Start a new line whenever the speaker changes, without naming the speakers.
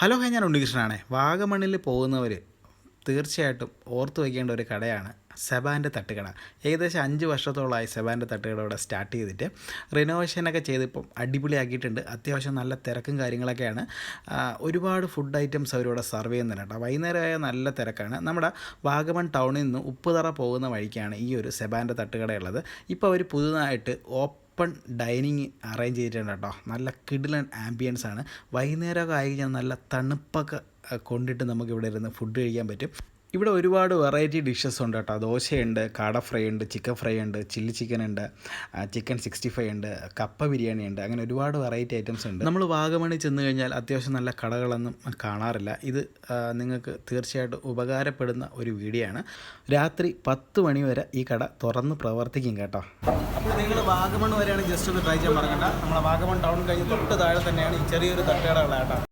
Hello hi, ഞാൻ ഉണ്ണികൃഷ്ണനാണ്. വാഗമണ്ണിൽ പോകുന്നവർ തീർച്ചയായിട്ടും ഓർത്ത് വയ്ക്കേണ്ട ഒരു കടയാണ് സെബാൻ്റെ തട്ടുകട. ഏകദേശം 5 വർഷത്തോളമായി സെബാൻ്റെ തട്ടുകട ഇവിടെ സ്റ്റാർട്ട് ചെയ്തിട്ട് റിനോവേഷനൊക്കെ ചെയ്തിപ്പം അടിപൊളിയാക്കിയിട്ടുണ്ട്. അത്യാവശ്യം നല്ല തിരക്കും കാര്യങ്ങളൊക്കെയാണ്. ഒരുപാട് ഫുഡ് ഐറ്റംസ് അവരിവിടെ സർവ് ചെയ്യുന്നുണ്ട് കേട്ടോ. വൈകുന്നേരമായ നല്ല തിരക്കാണ്. നമ്മുടെ വാഗമൺ ടൗണിൽ നിന്ന് ഉപ്പുതറ പോകുന്ന വഴിക്കാണ് ഈ ഒരു സെബാൻ്റെ തട്ടുകടയുള്ളത്. ഇപ്പോൾ അവർ പുതുതായിട്ട് ഓപ്പൺ ഡൈനിങ് അറേഞ്ച് ചെയ്തിട്ടുണ്ട് കേട്ടോ. നല്ല കിടിലൻ ആംബിയൻസ് ആണ്. വൈകുന്നേരമൊക്കെ ആയി കഴിഞ്ഞാൽ നല്ല തണുപ്പൊക്കെ കൊണ്ടിട്ട് നമുക്കിവിടെ ഇരുന്ന് ഫുഡ് കഴിക്കാൻ പറ്റും. ഇവിടെ ഒരുപാട് വെറൈറ്റി ഡിഷസ് ഉണ്ട് കേട്ടോ. ദോശയുണ്ട്, കാട ഫ്രൈ ഉണ്ട്, ചിക്കൻ ഫ്രൈ ഉണ്ട്, ചില്ലി ചിക്കൻ ഉണ്ട്, ചിക്കൻ 65 ഉണ്ട്, കപ്പ ബിരിയാണി ഉണ്ട്. അങ്ങനെ ഒരുപാട് വെറൈറ്റി ഐറ്റംസ് ഉണ്ട്. നമ്മൾ വാഗമണിൽ ചെന്ന് കഴിഞ്ഞാൽ അത്യാവശ്യം നല്ല കടകളൊന്നും കാണാറില്ല. ഇത് നിങ്ങൾക്ക് തീർച്ചയായിട്ടും ഉപകാരപ്പെടുന്ന ഒരു വീഡിയോ ആണ്. രാത്രി 10 മണി വരെ ഈ കട തുറന്ന് പ്രവർത്തിക്കും കേട്ടോ. അപ്പോൾ നിങ്ങൾ വാഗമൺ വരെയാണ് ജസ്റ്റ് ഒന്ന് ട്രൈ ചെയ്യാൻ മറക്കണ്ട. നമ്മളെ വാഗമൺ ടൗൺ കഴിഞ്ഞ് തൊട്ട് താഴെ തന്നെയാണ് ഈ ചെറിയൊരു തട്ടുകടകൾ കേട്ടോ.